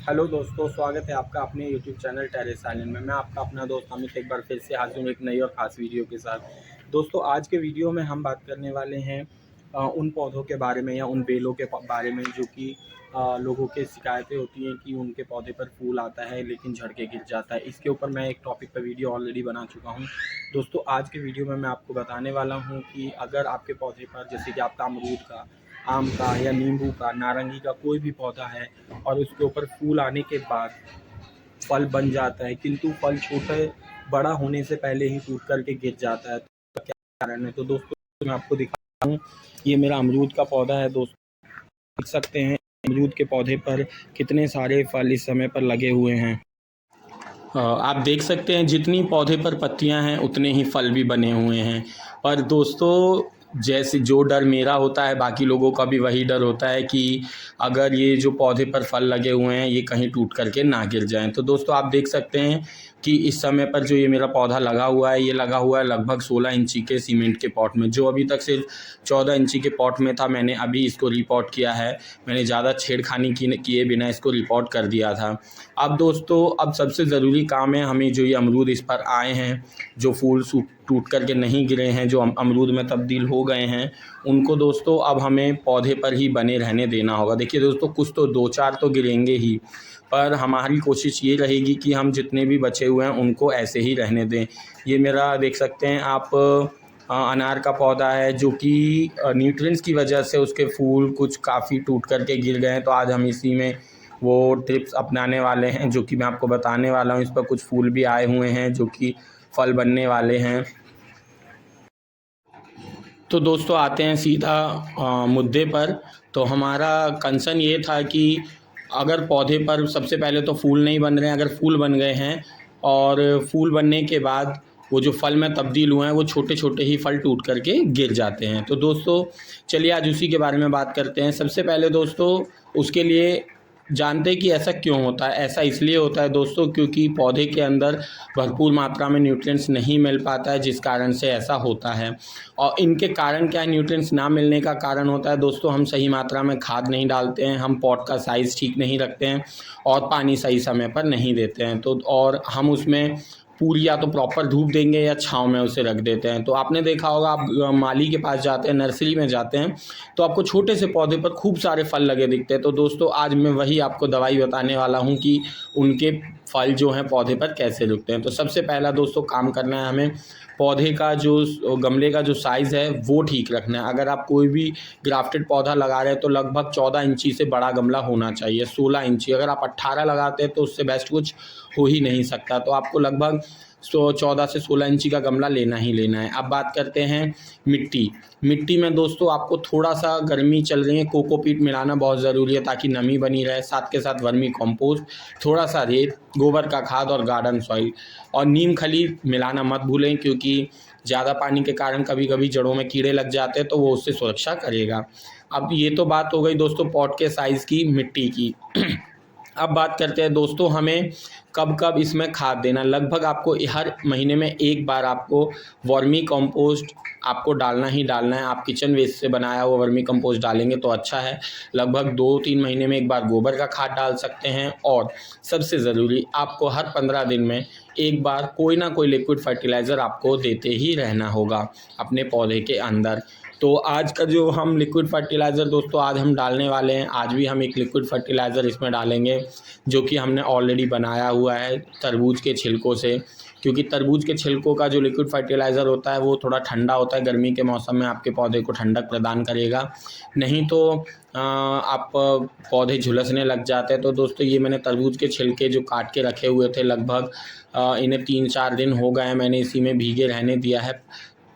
Hello दोस्तों, स्वागत है आपका अपने यूट्यूब चैनल टेरेस आइलैंड में। मैं आपका अपना दोस्त अमित एक बार फिर से हाजिर हूँ एक नई और ख़ास वीडियो के साथ। दोस्तों, आज के वीडियो में हम बात करने वाले हैं उन पौधों के बारे में या उन बेलों के बारे में जो कि लोगों के शिकायतें होती हैं कि उनके पौधे पर फूल आता है लेकिन झड़ के गिर जाता है। इसके ऊपर मैं एक टॉपिक पर वीडियो ऑलरेडी बना चुका हूँ। दोस्तों, आज के वीडियो में मैं आपको बताने वाला हूँ कि अगर आपके पौधे पर, जैसे कि आपका अमरूद का, आम का या नींबू का, नारंगी का कोई भी पौधा है और उसके ऊपर फूल आने के बाद फल बन जाता है, किंतु फल छोटे बड़ा होने से पहले ही टूट कर के गिर जाता है, तो क्या कारण है? तो दोस्तों, मैं आपको दिखाता हूँ। ये मेरा अमरूद का पौधा है दोस्तों, देख सकते हैं अमरूद के पौधे पर कितने सारे फल इस समय पर लगे हुए हैं। आप देख सकते हैं जितनी पौधे पर पत्तियां हैं उतने ही फल भी बने हुए हैं। पर दोस्तों, जैसे जो डर मेरा होता है, बाकी लोगों का भी वही डर होता है कि अगर ये जो पौधे पर फल लगे हुए हैं ये कहीं टूट करके ना गिर जाएं। तो दोस्तों, आप देख सकते हैं कि इस समय पर जो ये मेरा पौधा लगा हुआ है, ये लगा हुआ है लगभग 16 इंची के सीमेंट के पॉट में, जो अभी तक सिर्फ 14 इंची के पॉट में था। मैंने अभी इसको रिपॉट किया है। मैंने ज़्यादा छेड़खानी किए बिना इसको रिपॉट कर दिया था। अब दोस्तों, अब सबसे ज़रूरी काम है हमें, जो ये अमरूद इस पर आए हैं, जो फूल टूट कर के नहीं गिरे हैं, जो अमरूद में तब्दील हो गए हैं, उनको दोस्तों अब हमें पौधे पर ही बने रहने देना होगा। देखिए दोस्तों, कुछ तो 2-4 तो गिरेंगे ही, पर हमारी कोशिश ये रहेगी कि हम जितने भी बचे हुए हैं उनको ऐसे ही रहने दें। ये मेरा देख सकते हैं आप अनार का पौधा है, जो कि न्यूट्रिएंट्स की वजह से उसके फूल कुछ काफ़ी टूट कर के गिर गए हैं। तो आज हम इसी में वो टिप्स अपनाने वाले हैं जो कि मैं आपको बताने वाला हूँ। इस पर कुछ फूल भी आए हुए हैं जो कि फल बनने वाले हैं। तो दोस्तों, आते हैं सीधा मुद्दे पर। तो हमारा कंसर्न ये था कि अगर पौधे पर सबसे पहले तो फूल नहीं बन रहे हैं, अगर फूल बन गए हैं और फूल बनने के बाद वो जो फल में तब्दील हुए हैं वो छोटे छोटे ही फल टूट करके गिर जाते हैं। तो दोस्तों, चलिए आज उसी के बारे में बात करते हैं। सबसे पहले दोस्तों, उसके लिए जानते हैं कि ऐसा क्यों होता है। ऐसा इसलिए होता है दोस्तों क्योंकि पौधे के अंदर भरपूर मात्रा में न्यूट्रिएंट्स नहीं मिल पाता है, जिस कारण से ऐसा होता है। और इनके कारण क्या है? न्यूट्रिएंट्स ना मिलने का कारण होता है दोस्तों, हम सही मात्रा में खाद नहीं डालते हैं, हम पॉट का साइज़ ठीक नहीं रखते हैं और पानी सही समय पर नहीं देते हैं। तो और हम उसमें पूरी या तो प्रॉपर धूप देंगे या छाँव में उसे रख देते हैं। तो आपने देखा होगा, आप माली के पास जाते हैं, नर्सरी में जाते हैं, तो आपको छोटे से पौधे पर खूब सारे फल लगे दिखते हैं। तो दोस्तों, आज मैं वही आपको दवाई बताने वाला हूँ कि उनके फल जो हैं पौधे पर कैसे रुकते हैं। तो सबसे पहला दोस्तों काम करना है हमें, पौधे का जो गमले का जो साइज़ है वो ठीक रखना है। अगर आप कोई भी ग्राफ्टेड पौधा लगा रहे हैं तो लगभग 14 इंची से बड़ा गमला होना चाहिए, 16 इंची। अगर आप 18 लगाते हैं तो उससे बेस्ट कुछ हो ही नहीं सकता। तो आपको लगभग 14 से 16 इंची का गमला लेना ही लेना है। अब बात करते हैं मिट्टी में दोस्तों, आपको थोड़ा सा गर्मी चल रही है, कोकोपीट मिलाना बहुत ज़रूरी है ताकि नमी बनी रहे। साथ के साथ वर्मी कंपोस्ट, थोड़ा सा रेत, गोबर का खाद और गार्डन सॉइल और नीम खली मिलाना मत भूलें, क्योंकि ज़्यादा पानी के कारण कभी कभी जड़ों में कीड़े लग जाते हैं, तो वो उससे सुरक्षा करेगा। अब ये तो बात हो गई दोस्तों पॉट के साइज़ की, मिट्टी की। अब बात करते हैं दोस्तों, हमें कब कब इसमें खाद देना। लगभग आपको हर महीने में एक बार आपको वर्मी कंपोस्ट आपको डालना ही डालना है। आप किचन वेस्ट से बनाया हुआ वर्मी कंपोस्ट डालेंगे तो अच्छा है। लगभग 2-3 महीने में एक बार गोबर का खाद डाल सकते हैं। और सबसे ज़रूरी, आपको हर 15 दिन में एक बार कोई ना कोई लिक्विड फर्टिलाइज़र आपको देते ही रहना होगा अपने पौधे के अंदर। तो आज का जो हम लिक्विड फर्टिलाइज़र दोस्तों आज हम डालने वाले हैं, आज भी हम एक लिक्विड फर्टिलाइज़र इसमें डालेंगे जो कि हमने ऑलरेडी बनाया हुआ है तरबूज के छिलकों से। क्योंकि तरबूज के छिलकों का जो लिक्विड फर्टिलाइज़र होता है वो थोड़ा ठंडा होता है, गर्मी के मौसम में आपके पौधे को ठंडक प्रदान करेगा, नहीं तो आप पौधे झुलसने लग जाते हैं। तो दोस्तों, ये मैंने तरबूज के छिलके जो काट के रखे हुए थे, लगभग इन्हें 3-4 दिन हो गए हैं, मैंने इसी में भीगे रहने दिया है।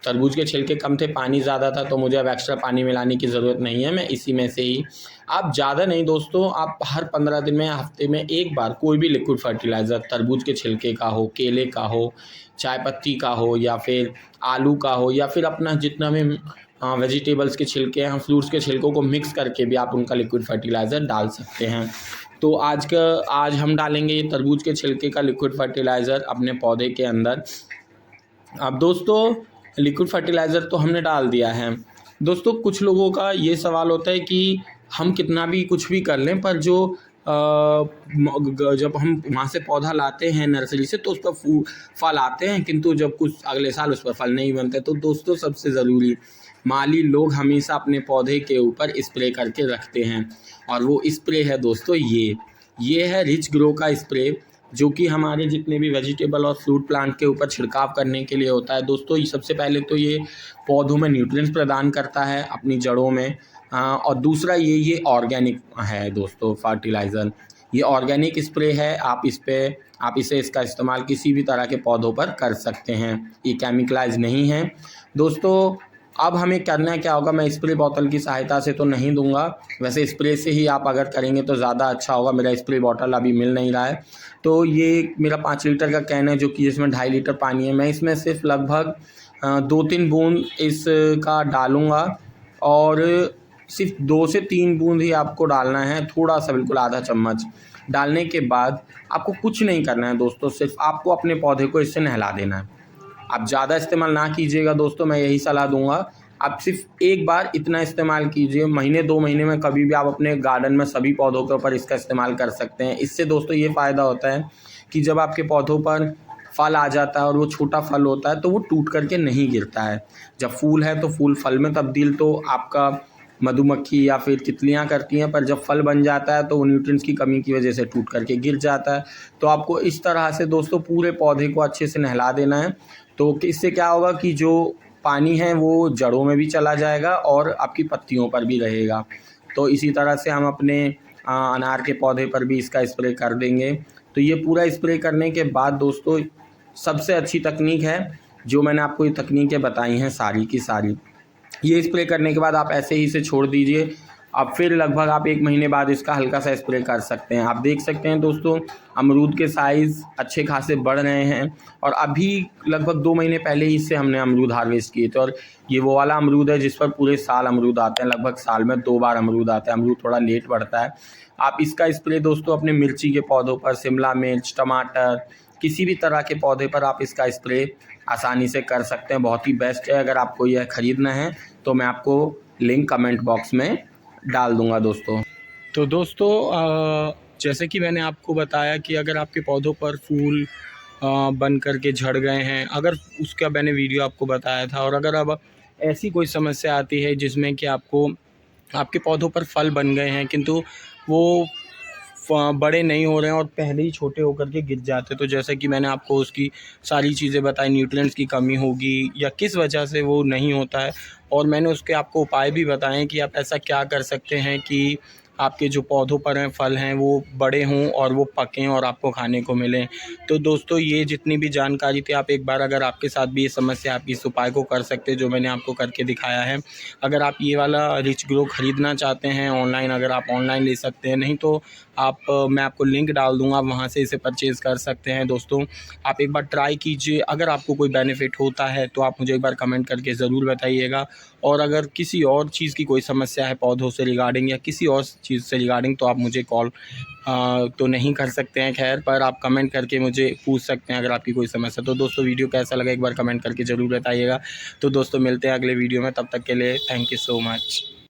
तरबूज के छिलके कम थे, पानी ज़्यादा था, तो मुझे अब एक्स्ट्रा पानी मिलाने की ज़रूरत नहीं है, मैं इसी में से ही। आप ज़्यादा नहीं दोस्तों, आप हर 15 दिन में, हफ्ते में एक बार कोई भी लिक्विड फर्टिलाइज़र, तरबूज के छिलके का हो, केले का हो, चाय पत्ती का हो, या फिर आलू का हो, या फिर अपना जितना भी वेजिटेबल्स के छिलके हैं, फ्रूट्स के छिलकों को मिक्स करके भी आप उनका लिक्विड फर्टिलाइज़र डाल सकते हैं। तो आज हम डालेंगे ये तरबूज के छिलके का लिक्विड फर्टिलाइज़र अपने पौधे के अंदर। अब दोस्तों, लिक्विड फर्टिलाइज़र तो हमने डाल दिया है। दोस्तों, कुछ लोगों का ये सवाल होता है कि हम कितना भी कुछ भी कर लें, पर जो जब हम वहाँ से पौधा लाते हैं नर्सरी से तो उस पर फल आते हैं, किंतु जब कुछ अगले साल उस पर फल नहीं बनते। तो दोस्तों सबसे ज़रूरी, माली लोग हमेशा अपने पौधे के ऊपर स्प्रे करके रखते हैं, और वो स्प्रे है दोस्तों ये है रिच ग्रो का स्प्रे, जो कि हमारे जितने भी वेजिटेबल और फ्रूट प्लांट के ऊपर छिड़काव करने के लिए होता है। दोस्तों ये सबसे पहले तो ये पौधों में न्यूट्रिएंट्स प्रदान करता है अपनी जड़ों में, और दूसरा ये ऑर्गेनिक है दोस्तों फर्टिलाइज़र। ये ऑर्गेनिक स्प्रे है, आप इसे इसका इस्तेमाल किसी भी तरह के पौधों पर कर सकते हैं, ये केमिकलाइज नहीं है दोस्तों। अब हमें करना क्या होगा, मैं स्प्रे बोतल की सहायता से तो नहीं दूंगा, वैसे स्प्रे से ही आप अगर करेंगे तो ज़्यादा अच्छा होगा। मेरा स्प्रे बोतल अभी मिल नहीं रहा है, तो ये मेरा 5 लीटर का कैन है जो कि जिसमें 2.5 लीटर पानी है। मैं इसमें सिर्फ लगभग 2-3 बूंद इसका डालूँगा, और सिर्फ 2 से 3 बूंद ही आपको डालना है, थोड़ा सा बिल्कुल आधा चम्मच। डालने के बाद आपको कुछ नहीं करना है दोस्तों, सिर्फ आपको अपने पौधे को इससे नहला देना है। आप ज़्यादा इस्तेमाल ना कीजिएगा दोस्तों, मैं यही सलाह दूंगा। आप सिर्फ एक बार इतना इस्तेमाल कीजिए, महीने 2 महीने में कभी भी आप अपने गार्डन में सभी पौधों के ऊपर इसका इस्तेमाल कर सकते हैं। इससे दोस्तों ये फ़ायदा होता है कि जब आपके पौधों पर फल आ जाता है और वो छोटा फल होता है तो वो टूट करके नहीं गिरता है। जब फूल है तो फूल फल में तब्दील तो आपका मधुमक्खी या फिर तितलियां करती हैं, पर जब फल बन जाता है तो वो न्यूट्रिएंट्स की कमी की वजह से टूट करके गिर जाता है। तो आपको इस तरह से दोस्तों पूरे पौधे को अच्छे से नहला देना है। तो इससे क्या होगा कि जो पानी है वो जड़ों में भी चला जाएगा और आपकी पत्तियों पर भी रहेगा। तो इसी तरह से हम अपने अनार के पौधे पर भी इसका स्प्रे कर देंगे। तो ये पूरा स्प्रे करने के बाद दोस्तों सबसे अच्छी तकनीक है, जो मैंने आपको ये तकनीकें बताई हैं सारी की सारी, ये स्प्रे करने के बाद आप ऐसे ही इसे छोड़ दीजिए। अब फिर लगभग आप 1 महीने बाद इसका हल्का सा स्प्रे कर सकते हैं। आप देख सकते हैं दोस्तों अमरूद के साइज़ अच्छे खासे बढ़ रहे हैं, और अभी लगभग 2 महीने पहले ही इससे हमने अमरूद हार्वेस्ट किए थे। और ये वो वाला अमरूद है जिस पर पूरे साल अमरूद आते हैं, लगभग साल में 2 बार अमरूद आते हैं। अमरूद थोड़ा लेट बढ़ता है। आप इसका स्प्रे दोस्तों अपने मिर्ची के पौधों पर, शिमला मिर्च, टमाटर, किसी भी तरह के पौधे पर आप इसका स्प्रे आसानी से कर सकते हैं। बहुत ही बेस्ट है। अगर आपको यह ख़रीदना है तो मैं आपको लिंक कमेंट बॉक्स में डाल दूंगा दोस्तों। तो दोस्तों जैसे कि मैंने आपको बताया कि अगर आपके पौधों पर फूल बन कर के झड़ गए हैं, अगर उसका मैंने वीडियो आपको बताया था, और अगर अब ऐसी कोई समस्या आती है जिसमें कि आपके पौधों पर फल बन गए हैं किंतु वो बड़े नहीं हो रहे हैं और पहले ही छोटे होकर के गिर जाते, तो जैसे कि मैंने आपको उसकी सारी चीज़ें बताई, न्यूट्रिएंट्स की कमी होगी या किस वजह से वो नहीं होता है, और मैंने उसके आपको उपाय भी बताए कि आप ऐसा क्या कर सकते हैं कि आपके जो पौधों पर हैं फल हैं वो बड़े हों और वो पकें और आपको खाने को मिलें। तो दोस्तों ये जितनी भी जानकारी थी, आप एक बार अगर आपके साथ भी ये समस्या, आप इस उपाय को कर सकते हैं जो मैंने आपको करके दिखाया है। अगर आप ये वाला रिच ग्रो ख़रीदना चाहते हैं ऑनलाइन, अगर आप ऑनलाइन ले सकते हैं, नहीं तो मैं आपको लिंक डाल दूँगा, वहाँ से इसे परचेज़ कर सकते हैं। दोस्तों आप एक बार ट्राई कीजिए, अगर आपको कोई बेनिफिट होता है तो आप मुझे एक बार कमेंट करके ज़रूर बताइएगा। और अगर किसी और चीज़ की कोई समस्या है पौधों से रिगार्डिंग या किसी और चीज़ से रिगार्डिंग, तो आप मुझे कॉल तो नहीं कर सकते हैं खैर, पर आप कमेंट करके मुझे पूछ सकते हैं अगर आपकी कोई समस्या। तो दोस्तों वीडियो कैसा लगा एक बार कमेंट करके ज़रूर बताइएगा। तो दोस्तों मिलते हैं अगले वीडियो में, तब तक के लिए थैंक यू सो मच।